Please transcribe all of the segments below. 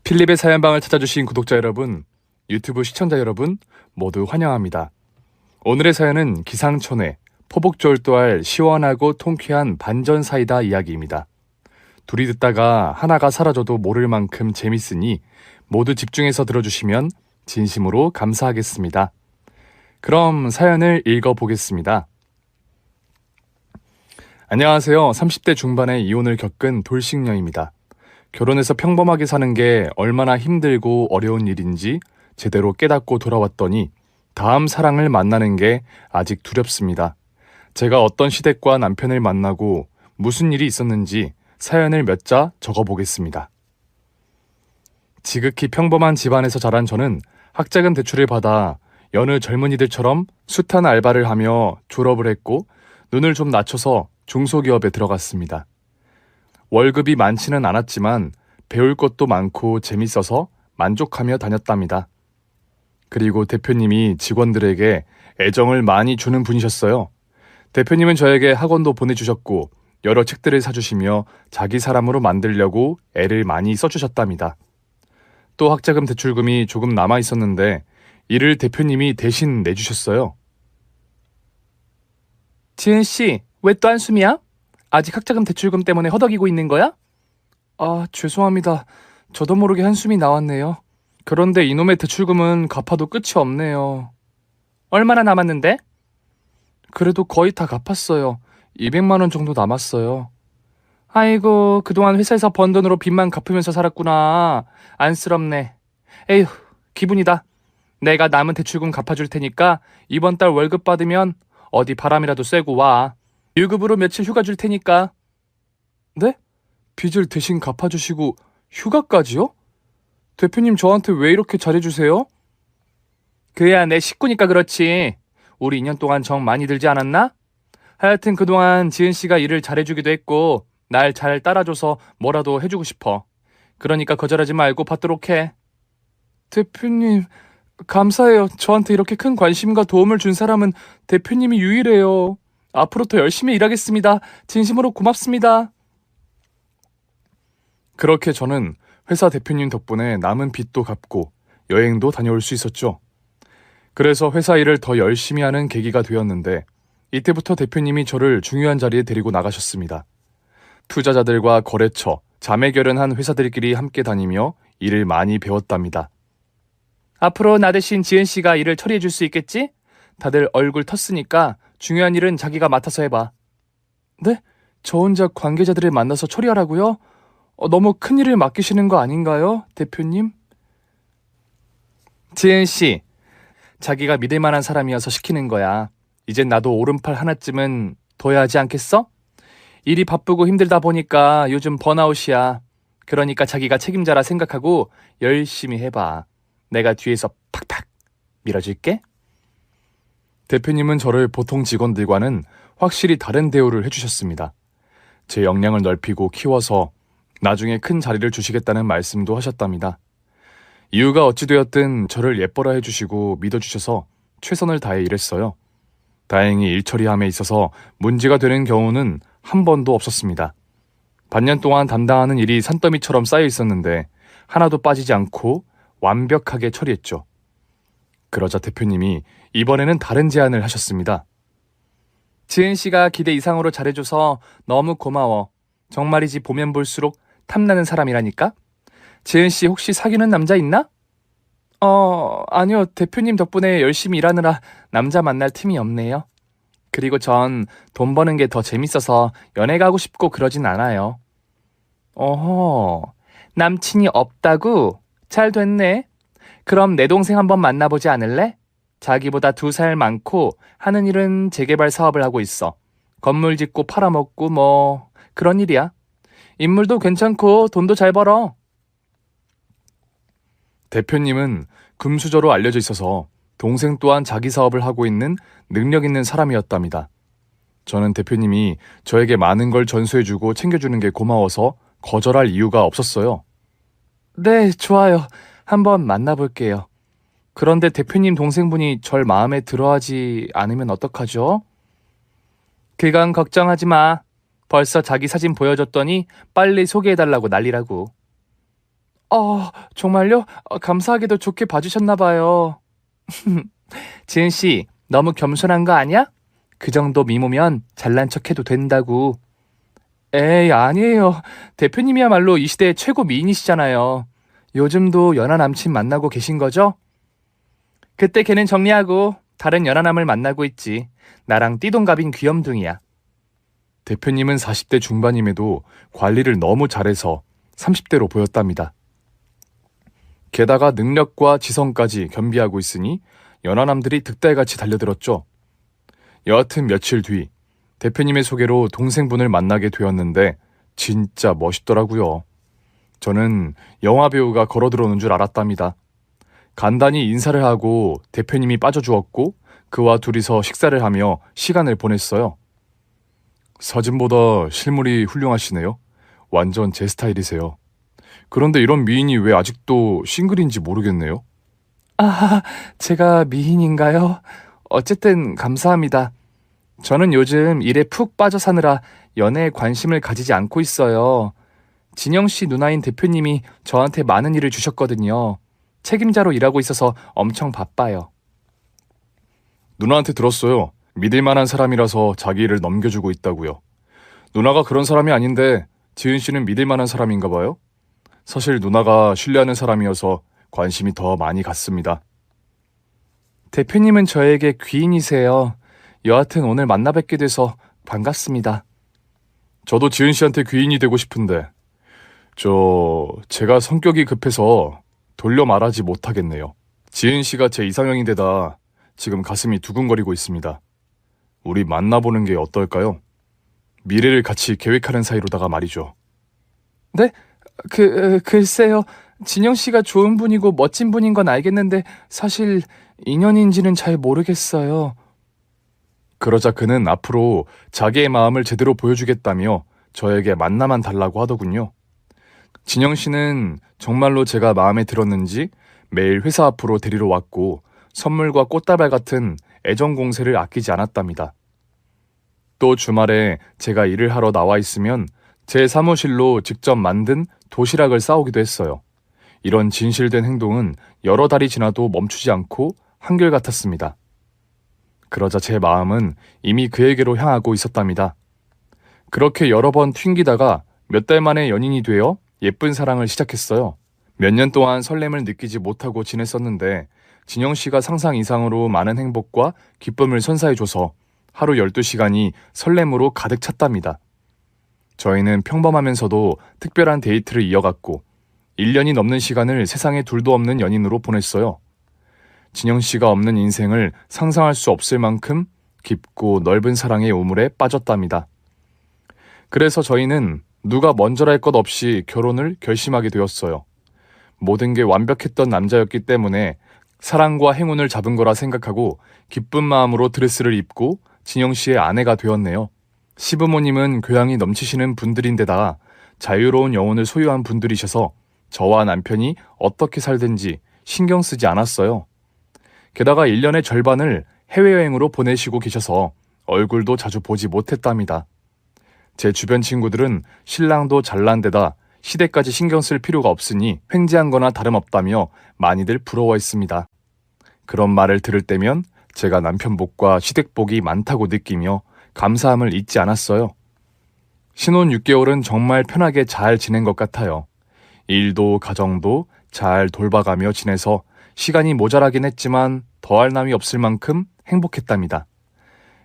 필립의 사연방을 찾아주신 구독자 여러분, 유튜브 시청자 여러분 모두 환영합니다. 오늘의 사연은 기상천외, 포복절도할 시원하고 통쾌한 반전 사이다 이야기입니다. 둘이 듣다가 하나가 사라져도 모를 만큼 재밌으니 모두 집중해서 들어주시면 진심으로 감사하겠습니다. 그럼 사연을 읽어보겠습니다. 안녕하세요. 30대 중반의 이혼을 겪은 돌싱녀입니다. 결혼해서 평범하게 사는 게 얼마나 힘들고 어려운 일인지 제대로 깨닫고 돌아왔더니 다음 사랑을 만나는 게 아직 두렵습니다. 제가 어떤 시댁과 남편을 만나고 무슨 일이 있었는지 사연을 몇 자 적어보겠습니다. 지극히 평범한 집안에서 자란 저는 학자금 대출을 받아 여느 젊은이들처럼 숱한 알바를 하며 졸업을 했고 눈을 좀 낮춰서 중소기업에 들어갔습니다. 월급이 많지는 않았지만 배울 것도 많고 재밌어서 만족하며 다녔답니다. 그리고 대표님이 직원들에게 애정을 많이 주는 분이셨어요. 대표님은 저에게 학원도 보내주셨고 여러 책들을 사주시며 자기 사람으로 만들려고 애를 많이 써주셨답니다. 또 학자금 대출금이 조금 남아 있었는데 이를 대표님이 대신 내주셨어요. 지은씨, 왜 또 한숨이야? 아직 학자금 대출금 때문에 허덕이고 있는 거야? 아, 죄송합니다. 저도 모르게 한숨이 나왔네요. 그런데 이놈의 대출금은 갚아도 끝이 없네요. 얼마나 남았는데? 그래도 거의 다 갚았어요. 200만 원 정도 남았어요. 아이고, 그동안 회사에서 번 돈으로 빚만 갚으면서 살았구나. 안쓰럽네. 에휴, 기분이다. 내가 남은 대출금 갚아줄 테니까 이번 달 월급 받으면 어디 바람이라도 쐬고 와. 유급으로 며칠 휴가 줄 테니까. 네? 빚을 대신 갚아주시고 휴가까지요? 대표님 저한테 왜 이렇게 잘해주세요? 그야 내 식구니까 그렇지. 우리 2년 동안 정 많이 들지 않았나? 하여튼 그동안 지은씨가 일을 잘해주기도 했고 날 잘 따라줘서 뭐라도 해주고 싶어. 그러니까 거절하지 말고 받도록 해. 대표님 감사해요. 저한테 이렇게 큰 관심과 도움을 준 사람은 대표님이 유일해요. 앞으로 더 열심히 일하겠습니다. 진심으로 고맙습니다. 그렇게 저는 회사 대표님 덕분에 남은 빚도 갚고 여행도 다녀올 수 있었죠. 그래서 회사 일을 더 열심히 하는 계기가 되었는데 이때부터 대표님이 저를 중요한 자리에 데리고 나가셨습니다. 투자자들과 거래처, 자매 결연한 회사들끼리 함께 다니며 일을 많이 배웠답니다. 앞으로 나 대신 지은씨가 일을 처리해 줄 수 있겠지? 다들 얼굴 텄으니까 중요한 일은 자기가 맡아서 해봐. 네? 저 혼자 관계자들을 만나서 처리하라고요? 너무 큰 일을 맡기시는 거 아닌가요, 대표님? 지은씨, 자기가 믿을 만한 사람이어서 시키는 거야. 이젠 나도 오른팔 하나쯤은 둬야 하지 않겠어? 일이 바쁘고 힘들다 보니까 요즘 번아웃이야. 그러니까 자기가 책임자라 생각하고 열심히 해봐. 내가 뒤에서 팍팍 밀어줄게. 대표님은 저를 보통 직원들과는 확실히 다른 대우를 해주셨습니다. 제 역량을 넓히고 키워서 나중에 큰 자리를 주시겠다는 말씀도 하셨답니다. 이유가 어찌되었든 저를 예뻐라 해주시고 믿어주셔서 최선을 다해 일했어요. 다행히 일 처리함에 있어서 문제가 되는 경우는 한 번도 없었습니다. 반년 동안 담당하는 일이 산더미처럼 쌓여 있었는데 하나도 빠지지 않고 완벽하게 처리했죠. 그러자 대표님이 이번에는 다른 제안을 하셨습니다. 지은씨가 기대 이상으로 잘해줘서 너무 고마워. 정말이지 보면 볼수록 탐나는 사람이라니까? 지은씨 혹시 사귀는 남자 있나? 아니요. 대표님 덕분에 열심히 일하느라 남자 만날 틈이 없네요. 그리고 전 돈 버는 게 더 재밌어서 연애 가고 싶고 그러진 않아요. 어허, 남친이 없다고? 잘 됐네. 그럼 내 동생 한번 만나보지 않을래? 자기보다 2살 많고 하는 일은 재개발 사업을 하고 있어. 건물 짓고 팔아먹고 뭐 그런 일이야. 인물도 괜찮고 돈도 잘 벌어. 대표님은 금수저로 알려져 있어서 동생 또한 자기 사업을 하고 있는 능력 있는 사람이었답니다. 저는 대표님이 저에게 많은 걸 전수해주고 챙겨주는 게 고마워서 거절할 이유가 없었어요. 네, 좋아요. 한번 만나볼게요. 그런데 대표님 동생분이 절 마음에 들어하지 않으면 어떡하죠? 그건 걱정하지 마. 벌써 자기 사진 보여줬더니 빨리 소개해달라고 난리라고. 정말요? 감사하게도 좋게 봐주셨나 봐요. 지은 씨, 너무 겸손한 거 아니야? 그 정도 미모면 잘난 척해도 된다고. 에이, 아니에요. 대표님이야말로 이 시대의 최고 미인이시잖아요. 요즘도 연하 남친 만나고 계신 거죠? 그때 걔는 정리하고 다른 연하남을 만나고 있지. 나랑 띠동갑인 귀염둥이야. 대표님은 40대 중반임에도 관리를 너무 잘해서 30대로 보였답니다. 게다가 능력과 지성까지 겸비하고 있으니 연하남들이 득달같이 달려들었죠. 여하튼 며칠 뒤 대표님의 소개로 동생분을 만나게 되었는데 진짜 멋있더라고요. 저는 영화배우가 걸어들어오는 줄 알았답니다. 간단히 인사를 하고 대표님이 빠져주었고 그와 둘이서 식사를 하며 시간을 보냈어요. 사진보다 실물이 훌륭하시네요. 완전 제 스타일이세요. 그런데 이런 미인이 왜 아직도 싱글인지 모르겠네요. 제가 미인인가요? 어쨌든 감사합니다. 저는 요즘 일에 푹 빠져 사느라 연애에 관심을 가지지 않고 있어요. 진영 씨 누나인 대표님이 저한테 많은 일을 주셨거든요. 책임자로 일하고 있어서 엄청 바빠요. 누나한테 들었어요. 믿을 만한 사람이라서 자기 일을 넘겨주고 있다고요. 누나가 그런 사람이 아닌데 지은 씨는 믿을 만한 사람인가 봐요? 사실 누나가 신뢰하는 사람이어서 관심이 더 많이 갔습니다. 대표님은 저에게 귀인이세요. 여하튼 오늘 만나 뵙게 돼서 반갑습니다. 저도 지은 씨한테 귀인이 되고 싶은데 제가 성격이 급해서 돌려 말하지 못하겠네요. 지은 씨가 제 이상형인데다 지금 가슴이 두근거리고 있습니다. 우리 만나보는 게 어떨까요? 미래를 같이 계획하는 사이로다가 말이죠. 네? 글쎄요. 진영 씨가 좋은 분이고 멋진 분인 건 알겠는데 사실 인연인지는 잘 모르겠어요. 그러자 그는 앞으로 자기의 마음을 제대로 보여주겠다며 저에게 만나만 달라고 하더군요. 진영 씨는 정말로 제가 마음에 들었는지 매일 회사 앞으로 데리러 왔고 선물과 꽃다발 같은 애정 공세를 아끼지 않았답니다. 또 주말에 제가 일을 하러 나와 있으면 제 사무실로 직접 만든 도시락을 싸오기도 했어요. 이런 진실된 행동은 여러 달이 지나도 멈추지 않고 한결같았습니다. 그러자 제 마음은 이미 그에게로 향하고 있었답니다. 그렇게 여러 번 튕기다가 몇 달 만에 연인이 되어 예쁜 사랑을 시작했어요. 몇 년 동안 설렘을 느끼지 못하고 지냈었는데 진영 씨가 상상 이상으로 많은 행복과 기쁨을 선사해줘서 하루 12시간이 설렘으로 가득 찼답니다. 저희는 평범하면서도 특별한 데이트를 이어갔고 1년이 넘는 시간을 세상에 둘도 없는 연인으로 보냈어요. 진영 씨가 없는 인생을 상상할 수 없을 만큼 깊고 넓은 사랑의 우물에 빠졌답니다. 그래서 저희는 누가 먼저랄 것 없이 결혼을 결심하게 되었어요. 모든 게 완벽했던 남자였기 때문에 사랑과 행운을 잡은 거라 생각하고 기쁜 마음으로 드레스를 입고 진영 씨의 아내가 되었네요. 시부모님은 교양이 넘치시는 분들인데다 자유로운 영혼을 소유한 분들이셔서 저와 남편이 어떻게 살든지 신경 쓰지 않았어요. 게다가 1년의 절반을 해외여행으로 보내시고 계셔서 얼굴도 자주 보지 못했답니다. 제 주변 친구들은 신랑도 잘난 데다 시댁까지 신경 쓸 필요가 없으니 횡재한 거나 다름없다며 많이들 부러워했습니다. 그런 말을 들을 때면 제가 남편복과 시댁복이 많다고 느끼며 감사함을 잊지 않았어요. 신혼 6개월은 정말 편하게 잘 지낸 것 같아요. 일도 가정도 잘 돌봐가며 지내서 시간이 모자라긴 했지만 더할 나위 없을 만큼 행복했답니다.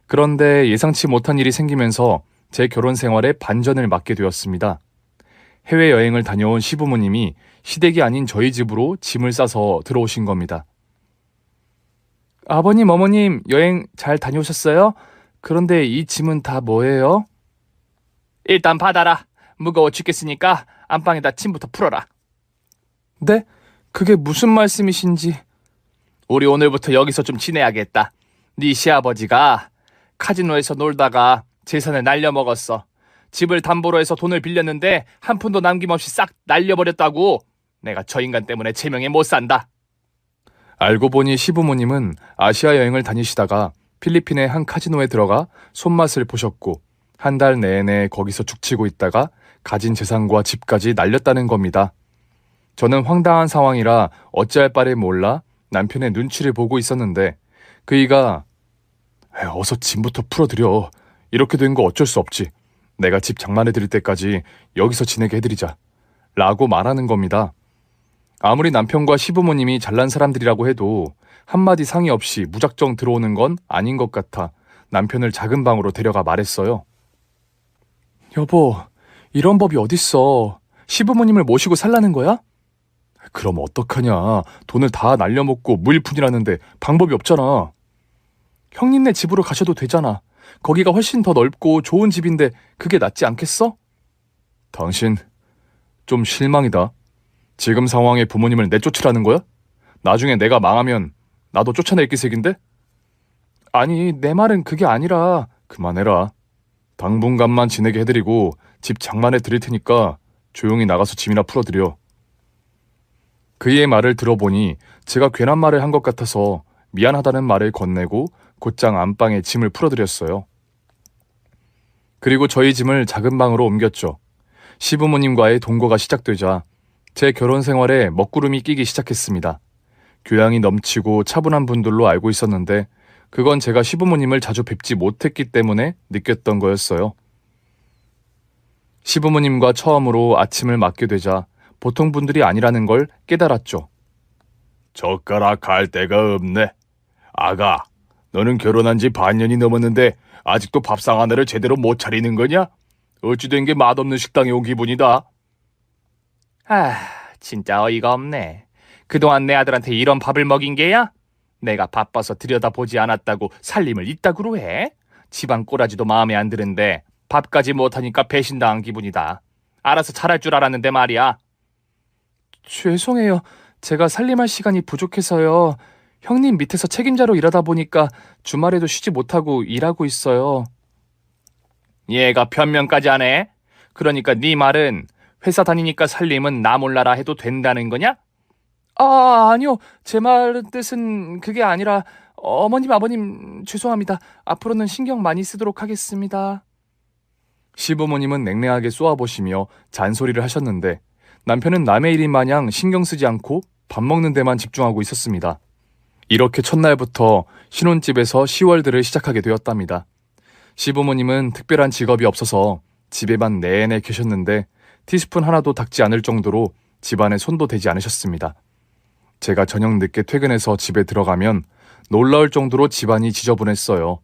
그런데 예상치 못한 일이 생기면서 제 결혼 생활에 반전을 맞게 되었습니다. 해외여행을 다녀온 시부모님이 시댁이 아닌 저희 집으로 짐을 싸서 들어오신 겁니다. 아버님, 어머님, 여행 잘 다녀오셨어요? 그런데 이 짐은 다 뭐예요? 일단 받아라. 무거워 죽겠으니까 안방에다 짐부터 풀어라. 네? 그게 무슨 말씀이신지. 우리 오늘부터 여기서 좀 지내야겠다. 네 시아버지가 카지노에서 놀다가 재산을 날려먹었어. 집을 담보로 해서 돈을 빌렸는데 한 푼도 남김없이 싹 날려버렸다고. 내가 저 인간 때문에 제명에 못 산다. 알고 보니 시부모님은 아시아 여행을 다니시다가 필리핀의 한 카지노에 들어가 손맛을 보셨고 한 달 내내 거기서 죽치고 있다가 가진 재산과 집까지 날렸다는 겁니다. 저는 황당한 상황이라 어찌할 바를 몰라 남편의 눈치를 보고 있었는데 그이가 어서 짐부터 풀어드려. 이렇게 된 거 어쩔 수 없지. 내가 집 장만해드릴 때까지 여기서 지내게 해드리자. 라고 말하는 겁니다. 아무리 남편과 시부모님이 잘난 사람들이라고 해도 한마디 상의 없이 무작정 들어오는 건 아닌 것 같아 남편을 작은 방으로 데려가 말했어요. 여보, 이런 법이 어딨어. 시부모님을 모시고 살라는 거야? 그럼 어떡하냐. 돈을 다 날려먹고 무일푼이라는데 방법이 없잖아. 형님네 집으로 가셔도 되잖아. 거기가 훨씬 더 넓고 좋은 집인데 그게 낫지 않겠어? 당신 좀 실망이다. 지금 상황에 부모님을 내쫓으라는 거야? 나중에 내가 망하면 나도 쫓아낼 기색인데? 아니, 내 말은 그게 아니라. 그만해라. 당분간만 지내게 해드리고 집 장만해 드릴 테니까 조용히 나가서 짐이나 풀어드려. 그의 말을 들어보니 제가 괜한 말을 한 것 같아서 미안하다는 말을 건네고 곧장 안방에 짐을 풀어드렸어요. 그리고 저희 짐을 작은 방으로 옮겼죠. 시부모님과의 동거가 시작되자 제 결혼 생활에 먹구름이 끼기 시작했습니다. 교양이 넘치고 차분한 분들로 알고 있었는데 그건 제가 시부모님을 자주 뵙지 못했기 때문에 느꼈던 거였어요. 시부모님과 처음으로 아침을 맞게 되자 보통 분들이 아니라는 걸 깨달았죠. 젓가락 갈 데가 없네. 아가, 너는 결혼한 지 반년이 넘었는데 아직도 밥상 하나를 제대로 못 차리는 거냐? 어찌 된 게 맛없는 식당에 온 기분이다. 진짜 어이가 없네. 그동안 내 아들한테 이런 밥을 먹인 게야? 내가 바빠서 들여다보지 않았다고 살림을 이따구로 해? 집안 꼬라지도 마음에 안 드는데 밥까지 못하니까 배신당한 기분이다. 알아서 잘할 줄 알았는데 말이야. 죄송해요. 제가 살림할 시간이 부족해서요. 형님 밑에서 책임자로 일하다 보니까 주말에도 쉬지 못하고 일하고 있어요. 얘가 변명까지 하네? 그러니까 네 말은 회사 다니니까 살림은 나 몰라라 해도 된다는 거냐? 아니요. 제 말 뜻은 그게 아니라 어머님, 아버님 죄송합니다. 앞으로는 신경 많이 쓰도록 하겠습니다. 시부모님은 냉랭하게 쏘아보시며 잔소리를 하셨는데 남편은 남의 일인 마냥 신경 쓰지 않고 밥 먹는 데만 집중하고 있었습니다. 이렇게 첫날부터 신혼집에서 시월들을 시작하게 되었답니다. 시부모님은 특별한 직업이 없어서 집에만 내내 계셨는데 티스푼 하나도 닦지 않을 정도로 집안에 손도 대지 않으셨습니다. 제가 저녁 늦게 퇴근해서 집에 들어가면 놀라울 정도로 집안이 지저분했어요.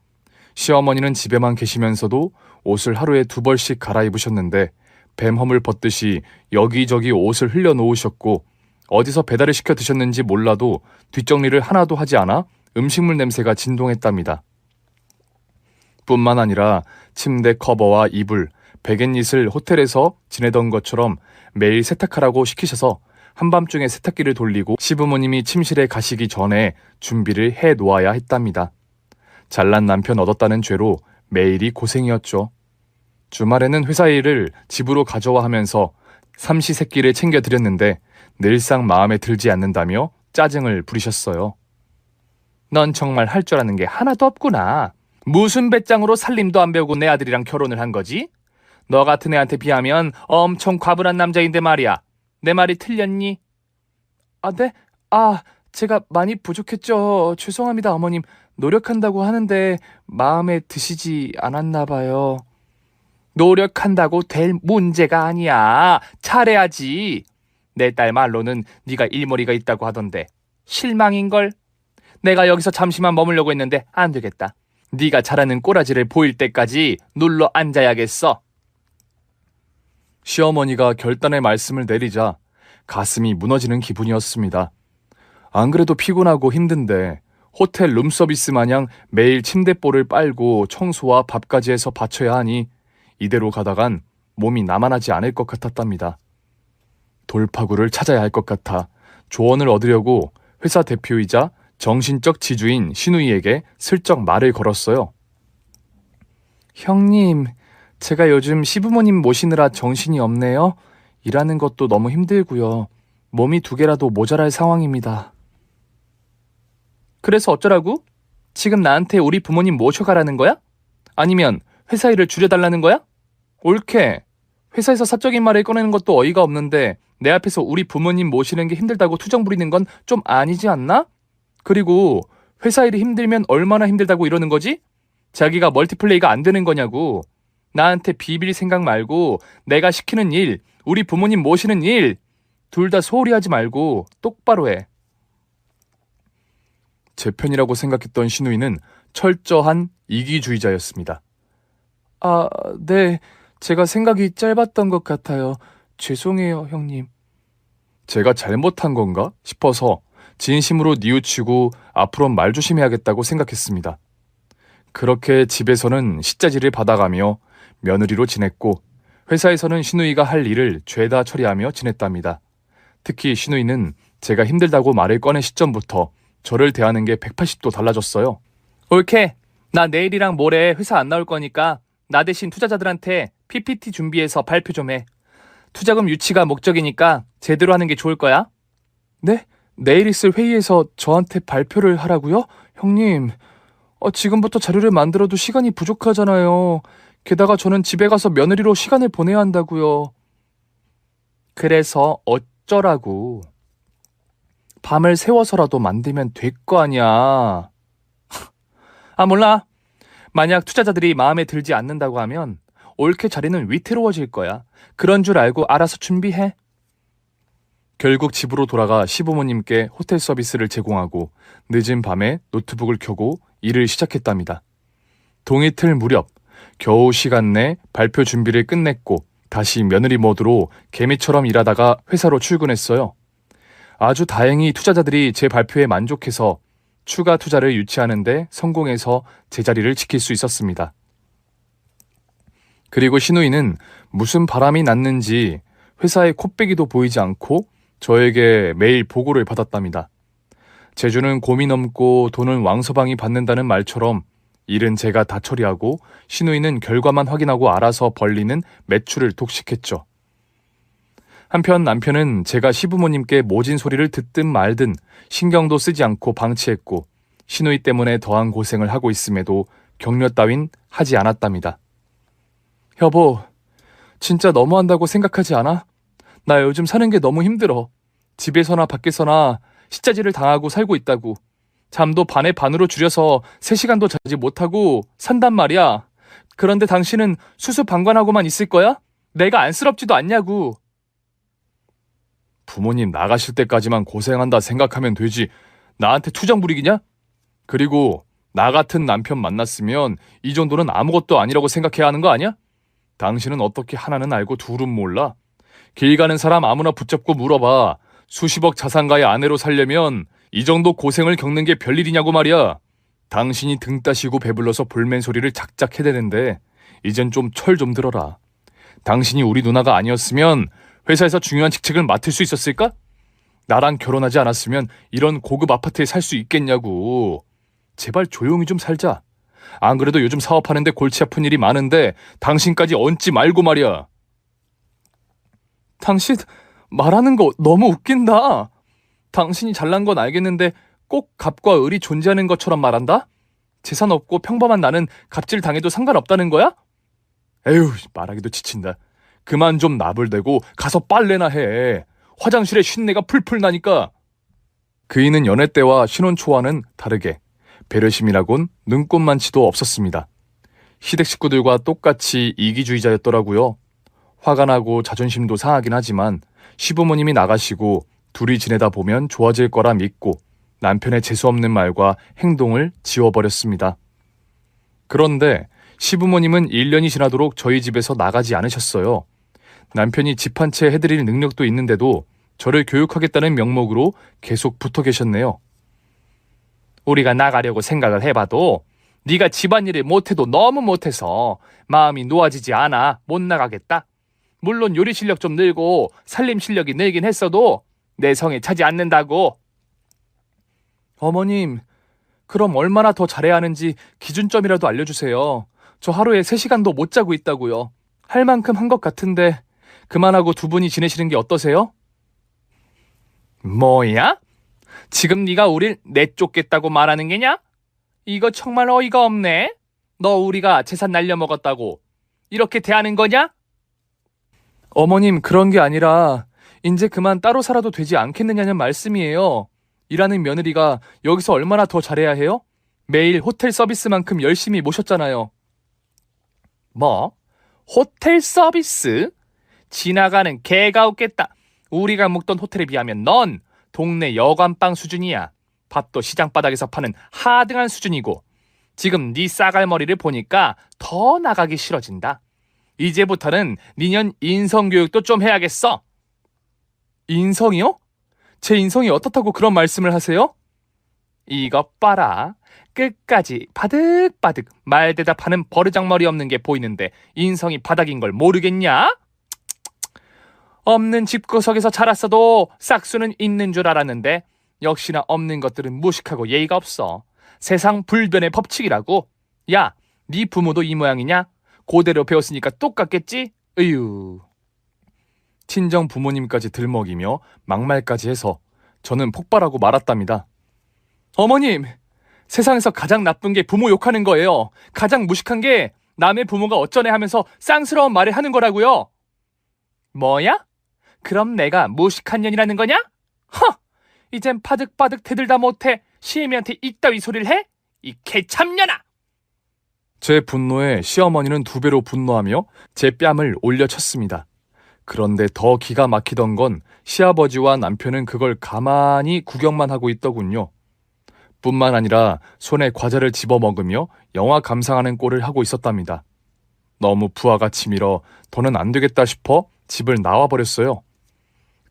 시어머니는 집에만 계시면서도 옷을 하루에 2벌씩 갈아입으셨는데 뱀허물 벗듯이 여기저기 옷을 흘려놓으셨고 어디서 배달을 시켜 드셨는지 몰라도 뒷정리를 하나도 하지 않아 음식물 냄새가 진동했답니다. 뿐만 아니라 침대 커버와 이불, 베갯잇을 호텔에서 지내던 것처럼 매일 세탁하라고 시키셔서 한밤중에 세탁기를 돌리고 시부모님이 침실에 가시기 전에 준비를 해 놓아야 했답니다. 잘난 남편 얻었다는 죄로 매일이 고생이었죠. 주말에는 회사 일을 집으로 가져와 하면서 삼시세끼를 챙겨드렸는데 늘상 마음에 들지 않는다며 짜증을 부리셨어요. 넌 정말 할 줄 아는 게 하나도 없구나. 무슨 배짱으로 살림도 안 배우고 내 아들이랑 결혼을 한 거지? 너 같은 애한테 비하면 엄청 과분한 남자인데 말이야. 내 말이 틀렸니? 네? 제가 많이 부족했죠. 죄송합니다, 어머님. 노력한다고 하는데 마음에 드시지 않았나 봐요. 노력한다고 될 문제가 아니야. 잘해야지. 내 딸 말로는 네가 일머리가 있다고 하던데 실망인걸? 내가 여기서 잠시만 머물려고 했는데 안 되겠다. 네가 잘하는 꼬라지를 보일 때까지 눌러 앉아야겠어. 시어머니가 결단의 말씀을 내리자 가슴이 무너지는 기분이었습니다. 안 그래도 피곤하고 힘든데 호텔 룸서비스 마냥 매일 침대볼을 빨고 청소와 밥까지 해서 바쳐야 하니 이대로 가다간 몸이 나만하지 않을 것 같았답니다. 돌파구를 찾아야 할 것 같아 조언을 얻으려고 회사 대표이자 정신적 지주인 신우이에게 슬쩍 말을 걸었어요. 형님, 제가 요즘 시부모님 모시느라 정신이 없네요. 일하는 것도 너무 힘들고요. 몸이 2개라도 모자랄 상황입니다. 그래서 어쩌라고? 지금 나한테 우리 부모님 모셔가라는 거야? 아니면 회사 일을 줄여달라는 거야? 옳게. 회사에서 사적인 말을 꺼내는 것도 어이가 없는데 내 앞에서 우리 부모님 모시는 게 힘들다고 투정 부리는 건 좀 아니지 않나? 그리고 회사 일이 힘들면 얼마나 힘들다고 이러는 거지? 자기가 멀티플레이가 안 되는 거냐고. 나한테 비빌 생각 말고 내가 시키는 일, 우리 부모님 모시는 일, 둘 다 소홀히 하지 말고 똑바로 해. 제 편이라고 생각했던 신우이는 철저한 이기주의자였습니다. 아, 네. 제가 생각이 짧았던 것 같아요. 죄송해요, 형님. 제가 잘못한 건가 싶어서 진심으로 뉘우치고 앞으로는 말 조심해야겠다고 생각했습니다. 그렇게 집에서는 시짜지를 받아가며 며느리로 지냈고 회사에서는 신우이가 할 일을 죄다 처리하며 지냈답니다. 특히 신우이는 제가 힘들다고 말을 꺼낸 시점부터 저를 대하는 게 180도 달라졌어요. 옳게. 나 내일이랑 모레 회사 안 나올 거니까 나 대신 투자자들한테 PPT 준비해서 발표 좀 해. 투자금 유치가 목적이니까 제대로 하는 게 좋을 거야. 네? 내일 있을 회의에서 저한테 발표를 하라고요? 형님, 지금부터 자료를 만들어도 시간이 부족하잖아요. 게다가 저는 집에 가서 며느리로 시간을 보내야 한다고요. 그래서 어쩌라고. 밤을 새워서라도 만들면 될 거 아니야. 아, 몰라. 만약 투자자들이 마음에 들지 않는다고 하면 옳게 자리는 위태로워질 거야. 그런 줄 알고 알아서 준비해. 결국 집으로 돌아가 시부모님께 호텔 서비스를 제공하고 늦은 밤에 노트북을 켜고 일을 시작했답니다. 동이틀 무렵 겨우 시간 내 발표 준비를 끝냈고 다시 며느리 모드로 개미처럼 일하다가 회사로 출근했어요. 아주 다행히 투자자들이 제 발표에 만족해서 추가 투자를 유치하는데 성공해서 제 자리를 지킬 수 있었습니다. 그리고 신우이는 무슨 바람이 났는지 회사에 코빼기도 보이지 않고 저에게 매일 보고를 받았답니다. 재주는 곰이 넘고 돈은 왕서방이 받는다는 말처럼 일은 제가 다 처리하고 신우이는 결과만 확인하고 알아서 벌리는 매출을 독식했죠. 한편 남편은 제가 시부모님께 모진 소리를 듣든 말든 신경도 쓰지 않고 방치했고 신우이 때문에 더한 고생을 하고 있음에도 격려 따윈 하지 않았답니다. 여보, 진짜 너무한다고 생각하지 않아? 나 요즘 사는 게 너무 힘들어. 집에서나 밖에서나 시짜지를 당하고 살고 있다고. 잠도 반에 반으로 줄여서 3시간도 자지 못하고 산단 말이야. 그런데 당신은 수수방관하고만 있을 거야? 내가 안쓰럽지도 않냐고. 부모님 나가실 때까지만 고생한다 생각하면 되지. 나한테 투정 부리기냐? 그리고 나 같은 남편 만났으면 이 정도는 아무것도 아니라고 생각해야 하는 거 아니야? 당신은 어떻게 하나는 알고 둘은 몰라? 길 가는 사람 아무나 붙잡고 물어봐. 수십억 자산가의 아내로 살려면 이 정도 고생을 겪는 게 별일이냐고 말이야. 당신이 등 따시고 배불러서 볼멘 소리를 작작 해대는데 이젠 좀 철 좀 들어라. 당신이 우리 누나가 아니었으면 회사에서 중요한 직책을 맡을 수 있었을까? 나랑 결혼하지 않았으면 이런 고급 아파트에 살 수 있겠냐고. 제발 조용히 좀 살자. 안 그래도 요즘 사업하는데 골치 아픈 일이 많은데 당신까지 얹지 말고 말이야. 당신 말하는 거 너무 웃긴다. 당신이 잘난 건 알겠는데 꼭 갑과 을이 존재하는 것처럼 말한다? 재산 없고 평범한 나는 갑질 당해도 상관없다는 거야? 에휴, 말하기도 지친다. 그만 좀 나불대고 가서 빨래나 해. 화장실에 쉰내가 풀풀 나니까. 그이는 연애 때와 신혼 초와는 다르게 배려심이라곤 눈꼽만치도 없었습니다. 시댁 식구들과 똑같이 이기주의자였더라고요. 화가 나고 자존심도 상하긴 하지만 시부모님이 나가시고 둘이 지내다 보면 좋아질 거라 믿고 남편의 재수없는 말과 행동을 지워버렸습니다. 그런데 시부모님은 1년이 지나도록 저희 집에서 나가지 않으셨어요. 남편이 집 한 채 해드릴 능력도 있는데도 저를 교육하겠다는 명목으로 계속 붙어 계셨네요. 우리가 나가려고 생각을 해봐도 네가 집안일을 못해도 너무 못해서 마음이 놓아지지 않아 못 나가겠다. 물론 요리 실력 좀 늘고 살림 실력이 늘긴 했어도 내 성에 차지 않는다고. 어머님, 그럼 얼마나 더 잘해야 하는지 기준점이라도 알려주세요. 저 하루에 3시간도 못 자고 있다고요. 할 만큼 한 것 같은데 그만하고 두 분이 지내시는 게 어떠세요? 뭐야? 지금 네가 우릴 내쫓겠다고 말하는 게냐? 이거 정말 어이가 없네. 너 우리가 재산 날려먹었다고 이렇게 대하는 거냐? 어머님, 그런 게 아니라 이제 그만 따로 살아도 되지 않겠느냐는 말씀이에요. 일하는 며느리가 여기서 얼마나 더 잘해야 해요? 매일 호텔 서비스만큼 열심히 모셨잖아요. 뭐? 호텔 서비스? 지나가는 개가 없겠다. 우리가 묵던 호텔에 비하면 넌 동네 여관방 수준이야. 밥도 시장 바닥에서 파는 하등한 수준이고 지금 네 싸갈머리를 보니까 더 나가기 싫어진다. 이제부터는 니년 인성교육도 좀 해야겠어. 인성이요? 제 인성이 어떻다고 그런 말씀을 하세요? 이것 봐라. 끝까지 바득바득 말 대답하는 버르장머리 없는 게 보이는데 인성이 바닥인 걸 모르겠냐? 없는 집구석에서 자랐어도 싹수는 있는 줄 알았는데 역시나 없는 것들은 무식하고 예의가 없어. 세상 불변의 법칙이라고. 야, 네 부모도 이 모양이냐? 그대로 배웠으니까 똑같겠지? 으유. 친정 부모님까지 들먹이며 막말까지 해서 저는 폭발하고 말았답니다. 어머님, 세상에서 가장 나쁜 게 부모 욕하는 거예요. 가장 무식한 게 남의 부모가 어쩌네 하면서 쌍스러운 말을 하는 거라고요. 뭐야? 그럼 내가 무식한 년이라는 거냐? 허! 이젠 바득바득 대들다 못해 시애미한테 이따위 소리를 해? 이 개참년아! 제 분노에 시어머니는 2배로 분노하며 제 뺨을 올려쳤습니다. 그런데 더 기가 막히던 건 시아버지와 남편은 그걸 가만히 구경만 하고 있더군요. 뿐만 아니라 손에 과자를 집어먹으며 영화 감상하는 꼴을 하고 있었답니다. 너무 부하가 치밀어 더는 안 되겠다 싶어 집을 나와버렸어요.